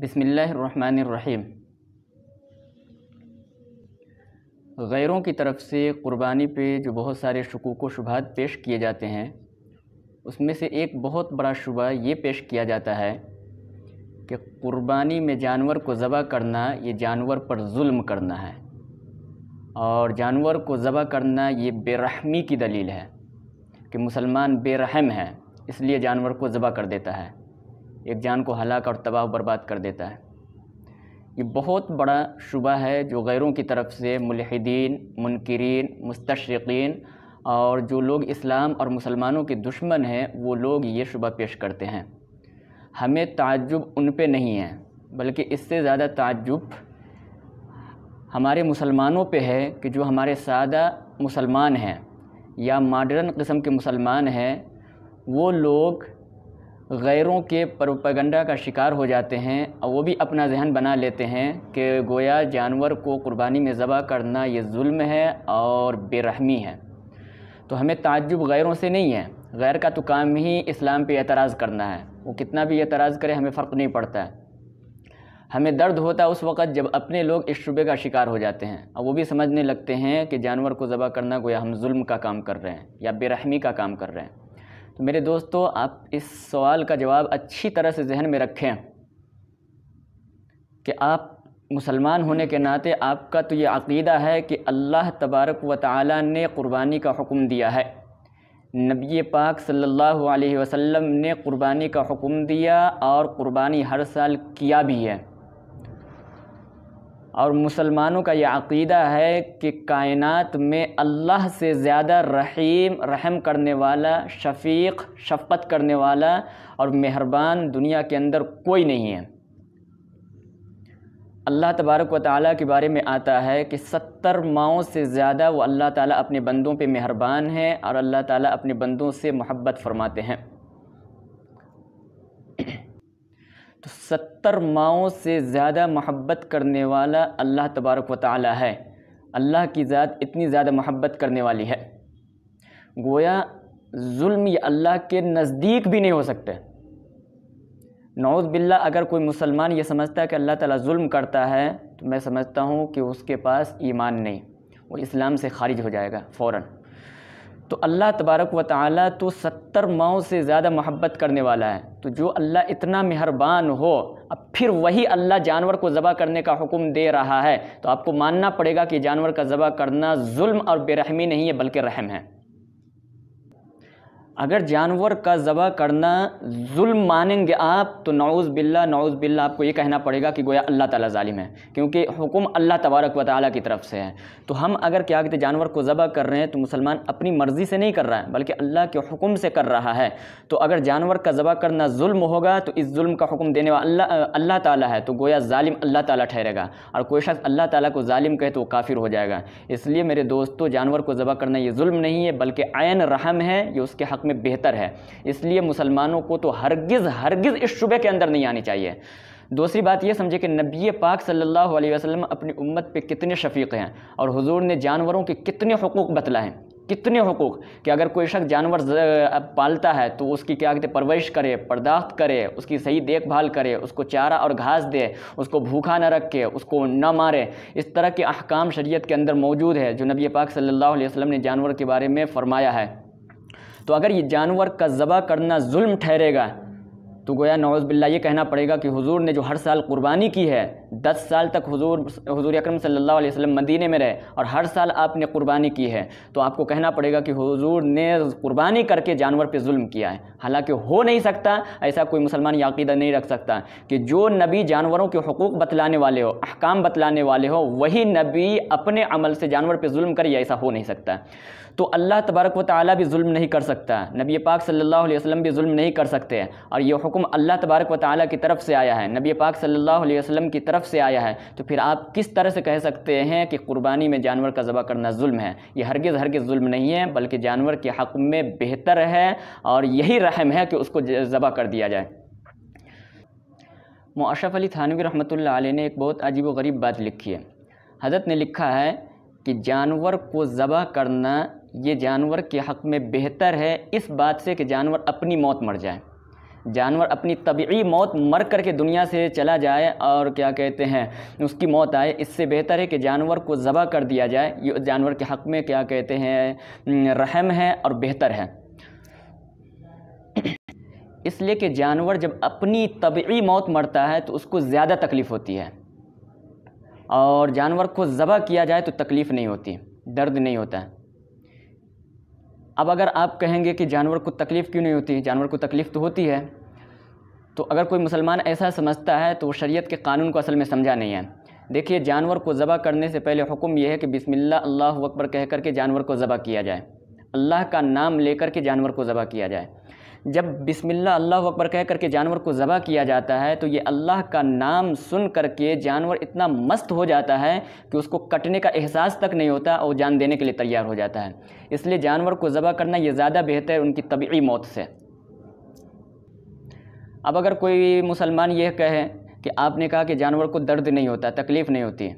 بسم اللہ الرحمن الرحیم۔ غیروں کی طرف سے قربانی پہ جو بہت سارے شکوک و شبہات پیش کیے جاتے ہیں، اس میں سے ایک بہت بڑا شبہ یہ پیش کیا جاتا ہے کہ قربانی میں جانور کو ذبح کرنا یہ جانور پر ظلم کرنا ہے، اور جانور کو ذبح کرنا یہ بے رحمی کی دلیل ہے کہ مسلمان بے رحم ہے، اس لیے جانور کو ذبح کر دیتا ہے، ایک جان کو ہلاک اور تباہ و برباد کر دیتا ہے۔ یہ بہت بڑا شبہ ہے جو غیروں کی طرف سے ملحدین، منکرین، مستشرقین اور جو لوگ اسلام اور مسلمانوں کے دشمن ہیں وہ لوگ یہ شبہ پیش کرتے ہیں۔ ہمیں تعجب ان پہ نہیں ہے، بلکہ اس سے زیادہ تعجب ہمارے مسلمانوں پہ ہے کہ جو ہمارے سادہ مسلمان ہیں یا ماڈرن قسم کے مسلمان ہیں، وہ لوگ غیروں کے پروپیگنڈا کا شکار ہو جاتے ہیں اور وہ بھی اپنا ذہن بنا لیتے ہیں کہ گویا جانور کو قربانی میں ذبح کرنا یہ ظلم ہے اور بے رحمی ہے۔ تو ہمیں تعجب غیروں سے نہیں ہے، غیر کا تو کام ہی اسلام پہ اعتراض کرنا ہے، وہ کتنا بھی اعتراض کرے ہمیں فرق نہیں پڑتا ہے۔ ہمیں درد ہوتا ہے اس وقت جب اپنے لوگ اس شبے کا شکار ہو جاتے ہیں اور وہ بھی سمجھنے لگتے ہیں کہ جانور کو ذبح کرنا گویا ہم ظلم کا کام کر رہے ہیں یا بے رحمی کا کام کر رہے ہیں۔ تو میرے دوستو، آپ اس سوال کا جواب اچھی طرح سے ذہن میں رکھیں کہ آپ مسلمان ہونے کے ناطے آپ کا تو یہ عقیدہ ہے کہ اللہ تبارک و تعالی نے قربانی کا حکم دیا ہے، نبی پاک صلی اللہ علیہ وسلم نے قربانی کا حکم دیا اور قربانی ہر سال کیا بھی ہے، اور مسلمانوں کا یہ عقیدہ ہے کہ کائنات میں اللہ سے زیادہ رحم کرنے والا، شفیق، شفقت کرنے والا اور مہربان دنیا کے اندر کوئی نہیں ہے۔ اللہ تبارک و تعالیٰ کے بارے میں آتا ہے کہ 70 ماؤں سے زیادہ وہ اللہ تعالیٰ اپنے بندوں پہ مہربان ہے اور اللہ تعالیٰ اپنے بندوں سے محبت فرماتے ہیں۔ تو 70 ماؤں سے زیادہ محبت کرنے والا اللہ تبارک و تعالیٰ ہے، اللہ کی ذات اتنی زیادہ محبت کرنے والی ہے، گویا ظلم یہ اللہ کے نزدیک بھی نہیں ہو سکتے۔ نعوذ باللہ، اگر کوئی مسلمان یہ سمجھتا ہے کہ اللہ تعالیٰ ظلم کرتا ہے تو میں سمجھتا ہوں کہ اس کے پاس ایمان نہیں، وہ اسلام سے خارج ہو جائے گا فوراً۔ تو اللہ تبارک و تعالیٰ تو 70 ماؤں سے زیادہ محبت کرنے والا ہے، تو جو اللہ اتنا مہربان ہو، اب پھر وہی اللہ جانور کو ذبح کرنے کا حکم دے رہا ہے، تو آپ کو ماننا پڑے گا کہ جانور کا ذبح کرنا ظلم اور بے رحمی نہیں ہے بلکہ رحم ہے۔ اگر جانور کا ذبح کرنا ظلم مانیں گے آپ تو نعوذ باللہ آپ کو یہ کہنا پڑے گا کہ گویا اللہ تعالیٰ ظالم ہے، کیونکہ حکم اللہ تبارک و تعالیٰ کی طرف سے ہے۔ تو ہم اگر کیا کہتے ہیں جانور کو ذبح کر رہے ہیں تو مسلمان اپنی مرضی سے نہیں کر رہا ہے بلکہ اللہ کے حکم سے کر رہا ہے۔ تو اگر جانور کا ذبح کرنا ظلم ہوگا تو اس ظلم کا حکم دینے والا اللہ تعالیٰ ہے، تو گویا ظالم اللہ تعالیٰ ٹھہرے گا، اور کوئی شخص اللہ تعالیٰ کو ظالم کہے تو وہ کافر ہو جائے گا۔ اس لیے میرے دوستو، جانور کو ذبح کرنا یہ ظلم نہیں ہے بلکہ عین رحم ہے، یہ اس کے حق میں بہتر ہے۔ اس لیے مسلمانوں کو تو ہرگز اس شبے کے اندر نہیں آنی چاہیے۔ دوسری بات یہ سمجھے کہ نبی پاک صلی اللہ علیہ وسلم اپنی امت پہ کتنے شفیق ہیں، اور حضور نے جانوروں کے کتنے حقوق بتلائے ہیں، کتنے حقوق کہ اگر کوئی شخص جانور پالتا ہے تو اس کی کیا کہتے ہیں پرورش کرے، پرداخت کرے، اس کی صحیح دیکھ بھال کرے، اس کو چارہ اور گھاس دے، اس کو بھوکا نہ رکھے، اس کو نہ مارے۔ اس طرح کے احکام شریعت کے اندر موجود ہے جو نبی پاک صلی اللہ علیہ وسلم نے جانور کے بارے میں فرمایا ہے۔ تو اگر یہ جانور کا ذبح کرنا ظلم ٹھہرے گا تو گویا نعوذ باللہ یہ کہنا پڑے گا کہ حضور نے جو ہر سال قربانی کی ہے، 10 سال تک حضور اکرم صلی اللہ علیہ وسلم مدینے میں رہے اور ہر سال آپ نے قربانی کی ہے، تو آپ کو کہنا پڑے گا کہ حضور نے قربانی کر کے جانور پہ ظلم کیا ہے۔ حالانکہ ہو نہیں سکتا، ایسا کوئی مسلمان یہ عقیدہ نہیں رکھ سکتا کہ جو نبی جانوروں کے حقوق بتلانے والے ہو، احکام بتلانے والے ہو، وہی نبی اپنے عمل سے جانور پہ ظلم کرے، ایسا ہو نہیں سکتا۔ تو اللہ تبارک و تعالیٰ بھی ظلم نہیں کر سکتا، نبی پاک صلی اللہ علیہ وسلم بھی ظلم نہیں کر سکتے، اور یہ حکم اللہ تبارک و تعالیٰ کی طرف سے آیا ہے، نبی پاک صلی اللہ علیہ وسلم کی طرف سے آیا ہے۔ تو پھر آپ کس طرح سے کہہ سکتے ہیں کہ قربانی میں جانور کا ذبح کرنا ظلم ہے؟ یہ ہرگز ظلم نہیں ہے بلکہ جانور کے حق میں بہتر ہے، اور یہی رحم ہے کہ اس کو ذبح کر دیا جائے۔ اشرف علی تھانوی رحمۃ اللہ علیہ نے ایک بہت عجیب و غریب بات لکھی ہے۔ حضرت نے لکھا ہے کہ جانور کو ذبح کرنا یہ جانور کے حق میں بہتر ہے اس بات سے کہ جانور اپنی موت مر جائے۔ جانور اپنی طبعی موت مر کر کے دنیا سے چلا جائے اور کیا کہتے ہیں اس کی موت آئے، اس سے بہتر ہے کہ جانور کو ذبح کر دیا جائے۔ یہ جانور کے حق میں کیا کہتے ہیں رحم ہے اور بہتر ہے، اس لیے کہ جانور جب اپنی طبعی موت مرتا ہے تو اس کو زیادہ تکلیف ہوتی ہے، اور جانور کو ذبح کیا جائے تو تکلیف نہیں ہوتی، درد نہیں ہوتا ہے۔ اب اگر آپ کہیں گے کہ جانور کو تکلیف کیوں نہیں ہوتی، جانور کو تکلیف تو ہوتی ہے، تو اگر کوئی مسلمان ایسا سمجھتا ہے تو وہ شریعت کے قانون کو اصل میں سمجھا نہیں ہے۔ دیکھیے، جانور کو ذبح کرنے سے پہلے حکم یہ ہے کہ بسم اللہ اللہ اکبر کہہ کر کے جانور کو ذبح کیا جائے، اللہ کا نام لے کر کے جانور کو ذبح کیا جائے۔ جب بسم اللہ اللہ اکبر کہہ کر کے جانور کو ذبح کیا جاتا ہے تو یہ اللہ کا نام سن کر کے جانور اتنا مست ہو جاتا ہے کہ اس کو کٹنے کا احساس تک نہیں ہوتا اور جان دینے کے لیے تیار ہو جاتا ہے۔ اس لیے جانور کو ذبح کرنا یہ زیادہ بہتر ہے ان کی طبعی موت سے۔ اب اگر کوئی مسلمان یہ کہے کہ آپ نے کہا کہ جانور کو درد نہیں ہوتا، تکلیف نہیں ہوتی،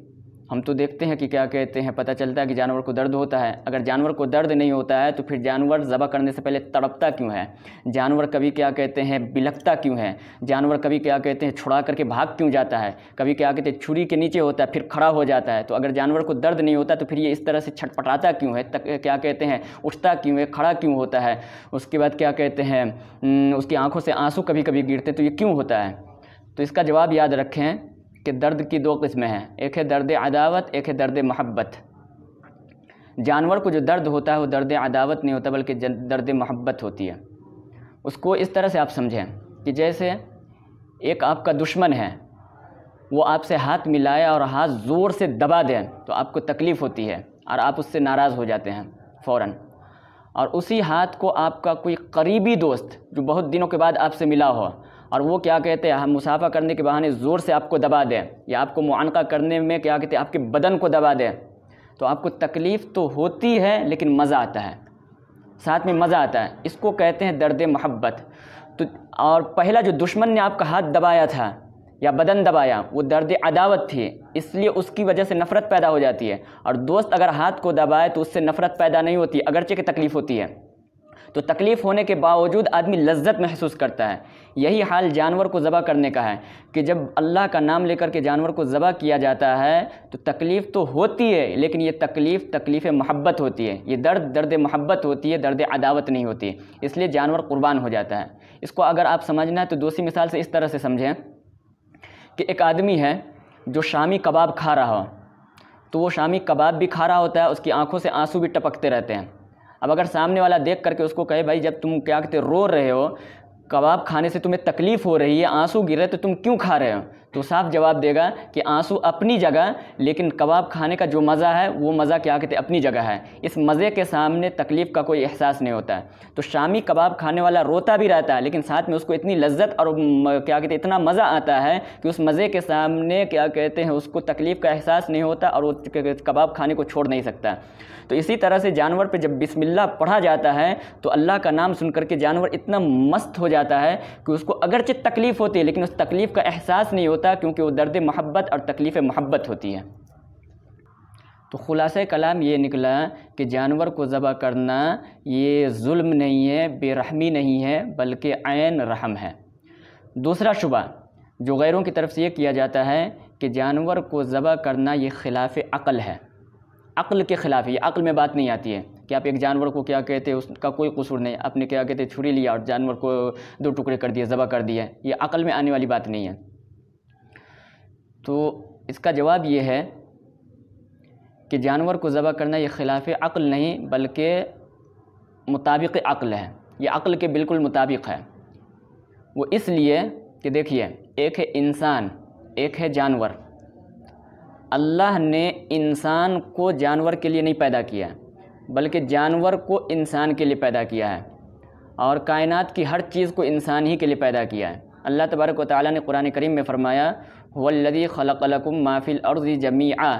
ہم تو دیکھتے ہیں کہ کیا کہتے ہیں پتہ چلتا ہے کہ جانور کو درد ہوتا ہے۔ اگر جانور کو درد نہیں ہوتا ہے تو پھر جانور ذبح کرنے سے پہلے تڑپتا کیوں ہے؟ جانور کبھی کیا کہتے ہیں بلکتا کیوں ہے؟ جانور کبھی کیا کہتے ہیں چھڑا کر کے بھاگ کیوں جاتا ہے؟ کبھی کیا کہتے ہیں چھری کے نیچے ہوتا ہے پھر کھڑا ہو جاتا ہے؟ تو اگر جانور کو درد نہیں ہوتا تو پھر یہ اس طرح سے چھٹپٹاتا کیوں ہے؟ کیا کہتے ہیں اٹھتا کیوں ہے، کھڑا کیوں ہوتا ہے؟ اس کے بعد کیا کہتے ہیں اس کی آنکھوں سے آنسو کبھی کبھی گرتے، تو یہ کیوں ہوتا ہے؟ تو اس کا جواب یاد رکھیں کہ درد کی دو قسمیں ہیں، ایک ہے درد عداوت، ایک ہے درد محبت۔ جانور کو جو درد ہوتا ہے وہ درد عداوت نہیں ہوتا بلکہ درد محبت ہوتی ہے۔ اس کو اس طرح سے آپ سمجھیں کہ جیسے ایک آپ کا دشمن ہے، وہ آپ سے ہاتھ ملائے اور ہاتھ زور سے دبا دے تو آپ کو تکلیف ہوتی ہے اور آپ اس سے ناراض ہو جاتے ہیں فوراً، اور اسی ہاتھ کو آپ کا کوئی قریبی دوست جو بہت دنوں کے بعد آپ سے ملا ہو اور وہ کیا کہتے ہیں مصافحہ کرنے کے بہانے زور سے آپ کو دبا دے یا آپ کو معانقہ کرنے میں کیا کہتے ہیں آپ کے بدن کو دبا دے، تو آپ کو تکلیف تو ہوتی ہے لیکن مزہ آتا ہے، ساتھ میں مزہ آتا ہے۔ اس کو کہتے ہیں درد محبت۔ تو اور پہلا جو دشمن نے آپ کا ہاتھ دبایا تھا یا بدن دبایا وہ درد عداوت تھی، اس لیے اس کی وجہ سے نفرت پیدا ہو جاتی ہے، اور دوست اگر ہاتھ کو دبائے تو اس سے نفرت پیدا نہیں ہوتی اگرچہ کہ تکلیف ہوتی ہے۔ تو تکلیف ہونے کے باوجود آدمی لذت محسوس کرتا ہے۔ یہی حال جانور کو ذبح کرنے کا ہے کہ جب اللہ کا نام لے کر کے جانور کو ذبح کیا جاتا ہے تو تکلیف تو ہوتی ہے لیکن یہ تکلیف محبت ہوتی ہے، یہ درد محبت ہوتی ہے، درد عداوت نہیں ہوتی، اس لیے جانور قربان ہو جاتا ہے۔ اس کو اگر آپ سمجھنا ہے تو دوسری مثال سے اس طرح سے سمجھیں کہ ایک آدمی ہے جو شامی کباب کھا رہا ہو، تو وہ شامی کباب بھی کھا رہا ہوتا ہے، اس کی آنکھوں سے آنسو بھی ٹپکتے رہتے ہیں۔ اب اگر سامنے والا دیکھ کر کے اس کو کہے بھائی جب تم کیا کہتے رو رہے ہو، کباب کھانے سے تمہیں تکلیف ہو رہی ہے، آنسو گر رہے تو تم کیوں کھا رہے ہو؟ تو صاف جواب دے گا کہ آنسو اپنی جگہ لیکن کباب کھانے کا جو مزہ ہے وہ مزہ کیا کہتے اپنی جگہ ہے، اس مزے کے سامنے تکلیف کا کوئی احساس نہیں ہوتا ہے۔ تو شامی کباب کھانے والا روتا بھی رہتا ہے لیکن ساتھ میں اس کو اتنی لذت اور کیا کہتے اتنا مزہ آتا ہے کہ اس مزے کے سامنے کیا کہتے ہیں اس کو تکلیف کا احساس نہیں ہوتا اور وہ کباب کھانے کو چھوڑ نہیں سکتا۔ تو اسی طرح سے جانور پہ جب بسم اللہ پڑھا جاتا ہے تو اللہ کا نام سن کر کے جانور اتنا مست ہو جاتا ہے کہ اس کو اگرچہ تکلیف ہوتی ہے لیکن اس تکلیف کا احساس نہیں ہوتا کیونکہ وہ درد محبت اور تکلیف محبت ہوتی ہے۔ تو خلاصہ کلام یہ نکلا کہ جانور کو ذبح کرنا یہ ظلم نہیں ہے، بے رحمی نہیں ہے بلکہ عین رحم ہے۔ دوسرا شبہ جو غیروں کی طرف سے یہ کیا جاتا ہے کہ جانور کو ذبح کرنا یہ خلاف عقل ہے، عقل کے خلاف ہے، یہ عقل میں بات نہیں آتی ہے کہ آپ ایک جانور کو کیا کہتے ہیں اس کا کوئی قصور نہیں، آپ نے کیا کہتے چھری لیا اور جانور کو 2 ٹکڑے کر دیے، ذبح کر دیا، یہ عقل میں آنے والی بات نہیں ہے۔ تو اس کا جواب یہ ہے کہ جانور کو ذبح کرنا یہ خلاف عقل نہیں بلکہ مطابق عقل ہے، یہ عقل کے بالکل مطابق ہے۔ وہ اس لیے کہ دیکھیے ایک ہے انسان ایک ہے جانور، اللہ نے انسان کو جانور کے لیے نہیں پیدا کیا بلکہ جانور کو انسان کے لیے پیدا کیا ہے، اور کائنات کی ہر چیز کو انسان ہی کے لیے پیدا کیا ہے۔ اللہ تبارک و تعالیٰ نے قرآن کریم میں فرمایا هو الذی خلق لکم ما فی الارض جمیعا،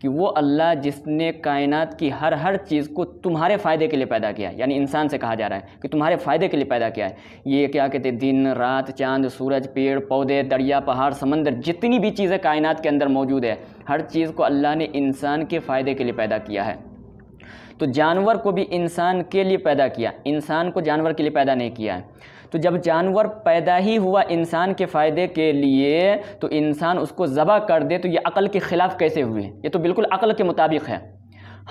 کہ وہ اللہ جس نے کائنات کی ہر چیز کو تمہارے فائدے کے لیے پیدا کیا ہے، یعنی انسان سے کہا جا رہا ہے کہ تمہارے فائدے کے لیے پیدا کیا ہے۔ یہ کیا کہتے ہیں دن رات چاند سورج پیڑ پودے دریا پہاڑ سمندر جتنی بھی چیزیں کائنات کے اندر موجود ہے ہر چیز کو اللہ نے انسان کے فائدے کے لیے پیدا کیا ہے۔ تو جانور کو بھی انسان کے لیے پیدا کیا، انسان کو جانور کے لیے پیدا نہیں کیا ہے۔ تو تو جب جانور پیدا ہی ہوا انسان کے فائدے کے لیے تو انسان اس کو ذبح کر دے تو یہ عقل کے خلاف کیسے ہوئے؟ یہ تو بالکل عقل کے مطابق ہے۔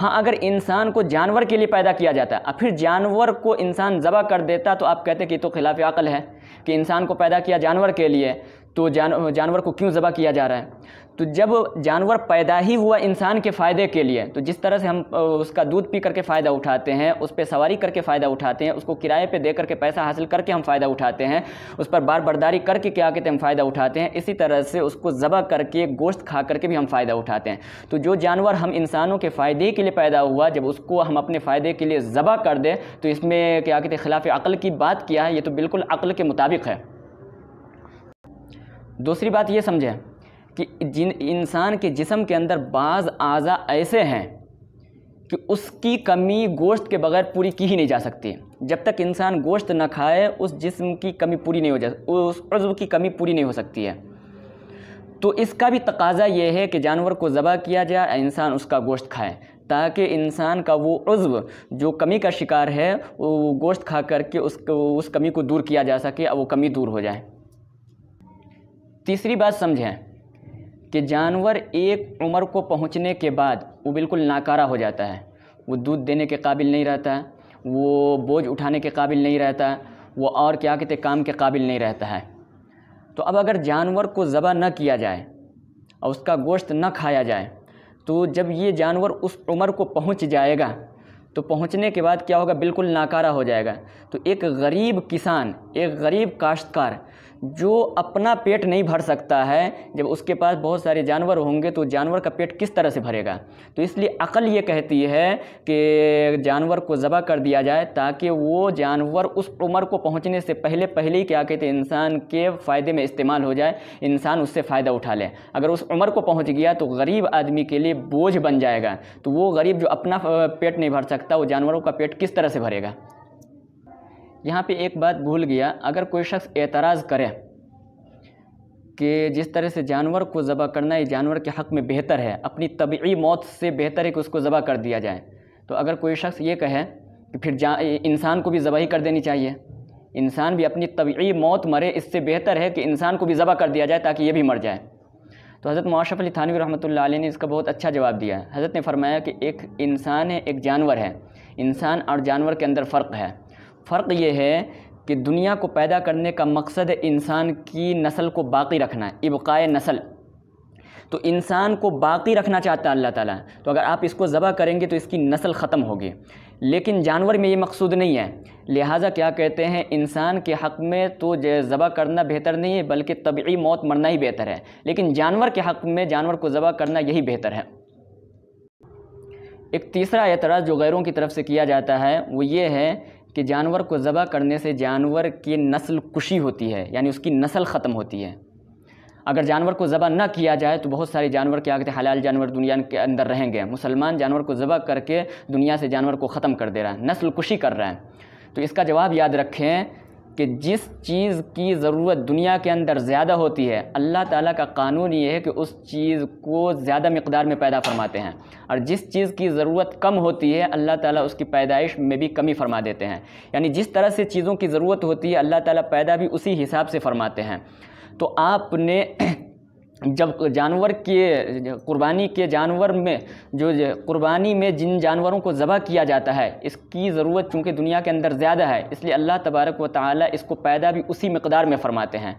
ہاں اگر انسان کو جانور کے لیے پیدا کیا جاتا ہے اور پھر جانور کو انسان ذبح کر دیتا تو آپ کہتے کہ یہ تو خلاف عقل ہے کہ انسان کو پیدا کیا جانور کے لیے تو جانور کو کیوں ذبح کیا جا رہا ہے؟ تو جب جانور پیدا ہی ہوا انسان کے فائدے کے لیے تو جس طرح سے ہم اس کا دودھ پی کر کے فائدہ اٹھاتے ہیں، اس پہ سواری کر کے فائدہ اٹھاتے ہیں، اس کو کرائے پہ دے کر کے پیسہ حاصل کر کے ہم فائدہ اٹھاتے ہیں، اس پر بار برداری کر کے کیا کہتے ہیں ہم فائدہ اٹھاتے ہیں، اسی طرح سے اس کو ذبح کر کے گوشت کھا کر کے بھی ہم فائدہ اٹھاتے ہیں۔ تو جو جانور ہم انسانوں کے فائدے کے لیے پیدا ہوا جب اس کو ہم اپنے فائدے کے لیے ذبح کر دیں تو اس میں کیا کہتے ہیں خلاف عقل کی بات کیا ہے؟ یہ تو بالکل عقل کے مطابق ہے۔ دوسری بات یہ سمجھیں کہ انسان کے جسم کے اندر بعض اعضاء ایسے ہیں کہ اس کی کمی گوشت کے بغیر پوری کی ہی نہیں جا سکتی۔ جب تک انسان گوشت نہ کھائے اس جسم کی کمی پوری نہیں ہو جاتی، اس عضو کی کمی پوری نہیں ہو سکتی ہے۔ تو اس کا بھی تقاضا یہ ہے کہ جانور کو ذبح کیا جائے، انسان اس کا گوشت کھائے تاکہ انسان کا وہ عضو جو کمی کا شکار ہے وہ گوشت کھا کر کے اس کمی کو دور کیا جا سکے اور وہ کمی دور ہو جائے۔ تیسری بات سمجھیں کہ جانور ایک عمر کو پہنچنے کے بعد وہ بالکل ناکارہ ہو جاتا ہے، وہ دودھ دینے کے قابل نہیں رہتا ہے، وہ بوجھ اٹھانے کے قابل نہیں رہتا ہے، وہ اور کیا کہتے کام کے قابل نہیں رہتا ہے۔ تو اب اگر جانور کو ذبح نہ کیا جائے اور اس کا گوشت نہ کھایا جائے تو جب یہ جانور اس عمر کو پہنچ جائے گا تو پہنچنے کے بعد کیا ہوگا؟ بالکل ناکارہ ہو جائے گا۔ تو ایک غریب کسان، ایک غریب کاشتکار جو اپنا پیٹ نہیں بھر سکتا ہے، جب اس کے پاس بہت سارے جانور ہوں گے تو جانور کا پیٹ کس طرح سے بھرے گا؟ تو اس لیے عقل یہ کہتی ہے کہ جانور کو ذبح کر دیا جائے تاکہ وہ جانور اس عمر کو پہنچنے سے پہلے ہی کیا کہتے ہیں انسان کے فائدے میں استعمال ہو جائے، انسان اس سے فائدہ اٹھا لے۔ اگر اس عمر کو پہنچ گیا تو غریب آدمی کے لیے بوجھ بن جائے گا، تو وہ غریب جو اپنا پیٹ نہیں بھر سکتا وہ جانوروں کا پیٹ کس طرح سے بھرے گا؟ یہاں پہ ایک بات بھول گیا، اگر کوئی شخص اعتراض کرے کہ جس طرح سے جانور کو ذبح کرنا یہ جانور کے حق میں بہتر ہے، اپنی طبعی موت سے بہتر ہے کہ اس کو ذبح کر دیا جائے، تو اگر کوئی شخص یہ کہے کہ پھر انسان کو بھی ذبح ہی کر دینی چاہیے، انسان بھی اپنی طبعی موت مرے، اس سے بہتر ہے کہ انسان کو بھی ذبح کر دیا جائے تاکہ یہ بھی مر جائے، تو حضرت معاشرف علی تھانوی رحمۃ اللہ علیہ نے اس کا بہت اچھا جواب دیا ہے۔ حضرت نے فرمایا کہ ایک انسان ہے، ایک جانور ہے، انسان اور جانور کے اندر فرق ہے۔ فرق یہ ہے کہ دنیا کو پیدا کرنے کا مقصد ہے انسان کی نسل کو باقی رکھنا ہے، ابقائے نسل، تو انسان کو باقی رکھنا چاہتا ہے اللہ تعالیٰ، تو اگر آپ اس کو ذبح کریں گے تو اس کی نسل ختم ہوگی، لیکن جانور میں یہ مقصود نہیں ہے، لہٰذا کیا کہتے ہیں انسان کے حق میں تو ذبح کرنا بہتر نہیں ہے بلکہ طبعی موت مرنا ہی بہتر ہے، لیکن جانور کے حق میں جانور کو ذبح کرنا یہی بہتر ہے۔ ایک تیسرا اعتراض جو غیروں کی طرف سے کیا جاتا ہے وہ یہ ہے کہ جانور کو ذبح کرنے سے جانور کی نسل کشی ہوتی ہے، یعنی اس کی نسل ختم ہوتی ہے۔ اگر جانور کو ذبح نہ کیا جائے تو بہت سارے جانور کیا کہتے ہیں حلال جانور دنیا کے اندر رہیں گے، مسلمان جانور کو ذبح کر کے دنیا سے جانور کو ختم کر دے رہا ہے، نسل کشی کر رہا ہے۔ تو اس کا جواب یاد رکھیں کہ جس چیز کی ضرورت دنیا کے اندر زیادہ ہوتی ہے اللہ تعالیٰ کا قانون یہ ہے کہ اس چیز کو زیادہ مقدار میں پیدا فرماتے ہیں، اور جس چیز کی ضرورت کم ہوتی ہے اللہ تعالیٰ اس کی پیدائش میں بھی کمی فرما دیتے ہیں، یعنی جس طرح سے چیزوں کی ضرورت ہوتی ہے اللہ تعالیٰ پیدا بھی اسی حساب سے فرماتے ہیں۔ تو آپ نے جب جانور کے قربانی کے جانور میں جو قربانی میں جن جانوروں کو ذبح کیا جاتا ہے اس کی ضرورت چونکہ دنیا کے اندر زیادہ ہے، اس لیے اللہ تبارک و تعالیٰ اس کو پیدا بھی اسی مقدار میں فرماتے ہیں۔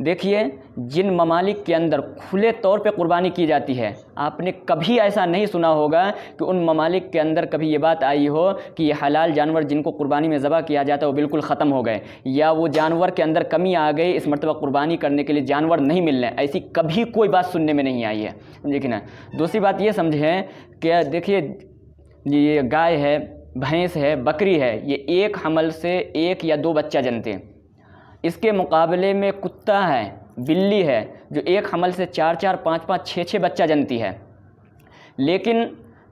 دیکھیے جن ممالک کے اندر کھلے طور پہ قربانی کی جاتی ہے آپ نے کبھی ایسا نہیں سنا ہوگا کہ ان ممالک کے اندر کبھی یہ بات آئی ہو کہ یہ حلال جانور جن کو قربانی میں ذبح کیا جاتا ہے وہ بالکل ختم ہو گئے، یا وہ جانور کے اندر کمی آ گئی، اس مرتبہ قربانی کرنے کے لیے جانور نہیں مل رہے، ایسی کبھی کوئی بات سننے میں نہیں آئی ہے، لیکن دوسری بات یہ سمجھیں کہ دیکھیے یہ گائے ہے، بھینس ہے، بکری ہے، یہ ایک حمل سے ایک یا دو بچہ جنتے ہیں، اس کے مقابلے میں کتا ہے، بلی ہے جو ایک حمل سے 4 4 5 5 6 6 بچہ جنتی ہے، لیکن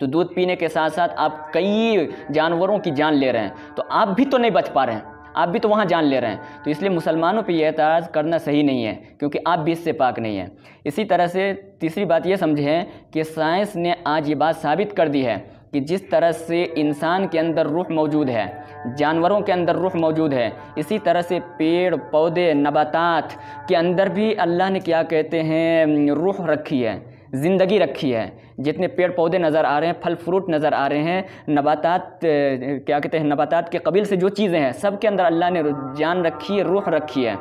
تو دودھ پینے کے ساتھ ساتھ آپ کئی جانوروں کی جان لے رہے ہیں، تو آپ بھی تو نہیں بچ پا رہے ہیں، آپ بھی تو وہاں جان لے رہے ہیں۔ تو اس لیے مسلمانوں پہ یہ اعتراض کرنا صحیح نہیں ہے، کیونکہ آپ بھی اس سے پاک نہیں ہیں۔ اسی طرح سے تیسری بات یہ سمجھیں کہ سائنس نے آج یہ بات ثابت کر دی ہے کہ جس طرح سے انسان کے اندر روح موجود ہے، جانوروں کے اندر روح موجود ہے، اسی طرح سے پیڑ پودے نباتات کے اندر بھی اللہ نے کیا کہتے ہیں روح رکھی ہے، زندگی رکھی ہے۔ جتنے پیڑ پودے نظر آ رہے ہیں، پھل فروٹ نظر آ رہے ہیں، نباتات کیا کہتے ہیں نباتات کے قبیل سے جو چیزیں ہیں، سب کے اندر اللہ نے جان رکھی ہے، روح رکھی ہے۔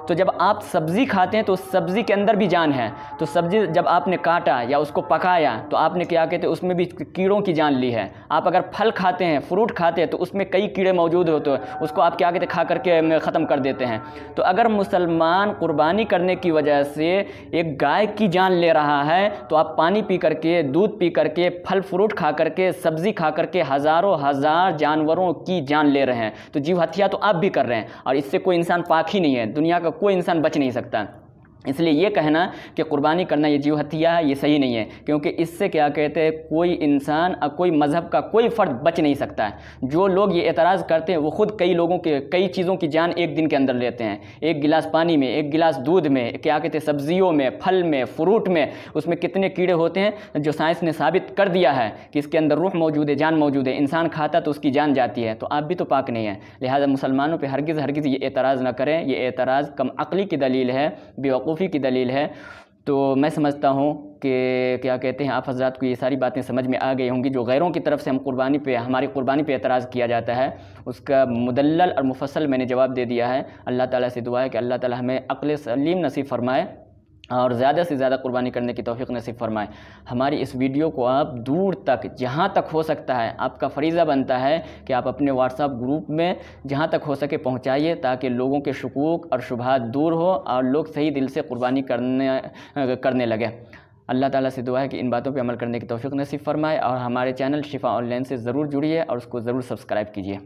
تو جب آپ سبزی کھاتے ہیں تو اس سبزی کے اندر بھی جان ہے، تو سبزی جب آپ نے کاٹا یا اس کو پکایا تو آپ نے کیا کہتے ہیں اس میں بھی کیڑوں کی جان لی ہے۔ آپ اگر پھل کھاتے ہیں، فروٹ کھاتے ہیں تو اس میں کئی کیڑے موجود ہوتے ہیں، اس کو آپ کیا کہتے ہیں کھا کر کے ختم کر دیتے ہیں۔ تو اگر مسلمان قربانی کرنے کی وجہ سے ایک گائے کی جان لے رہا ہے، تو آپ پانی پی کر کے، دودھ پی کر کے، پھل فروٹ کھا کر کے، سبزی کھا کر کے ہزاروں ہزار جانوروں کی جان لے رہے ہیں۔ تو جیو ہتیا تو آپ بھی کر رہے ہیں، اور اس سے کوئی انسان پاک ہی نہیں ہے، دنیا کا کوئی انسان بچ نہیں سکتا۔ اس لیے یہ کہنا کہ قربانی کرنا یہ جیو ہتیا ہے، یہ صحیح نہیں ہے، کیونکہ اس سے کیا کہتے ہیں کوئی انسان اور کوئی مذہب کا کوئی فرد بچ نہیں سکتا ہے۔ جو لوگ یہ اعتراض کرتے ہیں وہ خود کئی لوگوں کے کئی چیزوں کی جان ایک دن کے اندر لیتے ہیں۔ ایک گلاس پانی میں، ایک گلاس دودھ میں، کیا کہتے ہیں سبزیوں میں، پھل میں، فروٹ میں، اس میں کتنے کیڑے ہوتے ہیں جو سائنس نے ثابت کر دیا ہے کہ اس کے اندر روح موجود ہے، جان موجود ہے، انسان کھاتا تو اس کی جان جاتی ہے۔ تو آپ بھی تو پاک نہیں ہیں، لہٰذا مسلمانوں پہ ہرگز ہرگز یہ اعتراض نہ کریں۔ یہ اعتراض کم عقلی کی دلیل ہے، بیوقوفی کی دلیل ہے۔ تو میں سمجھتا ہوں کہ کیا کہتے ہیں آپ حضرات کو یہ ساری باتیں سمجھ میں آ گئی ہوں گی۔ جو غیروں کی طرف سے ہماری قربانی پہ اعتراض کیا جاتا ہے، اس کا مدلل اور مفصل میں نے جواب دے دیا ہے۔ اللہ تعالیٰ سے دعا ہے کہ اللہ تعالیٰ ہمیں عقل سلیم نصیب فرمائے اور زیادہ سے زیادہ قربانی کرنے کی توفیق نصیب فرمائے۔ ہماری اس ویڈیو کو آپ دور تک جہاں تک ہو سکتا ہے، آپ کا فریضہ بنتا ہے کہ آپ اپنے واٹس ایپ گروپ میں جہاں تک ہو سکے پہنچائیے، تاکہ لوگوں کے شکوک اور شبہات دور ہو اور لوگ صحیح دل سے قربانی کرنے لگے۔ اللہ تعالیٰ سے دعا ہے کہ ان باتوں پہ عمل کرنے کی توفیق نصیب فرمائے، اور ہمارے چینل شفا آن لائن سے ضرور جڑیے اور اس کو ضرور سبسکرائب کیجیے۔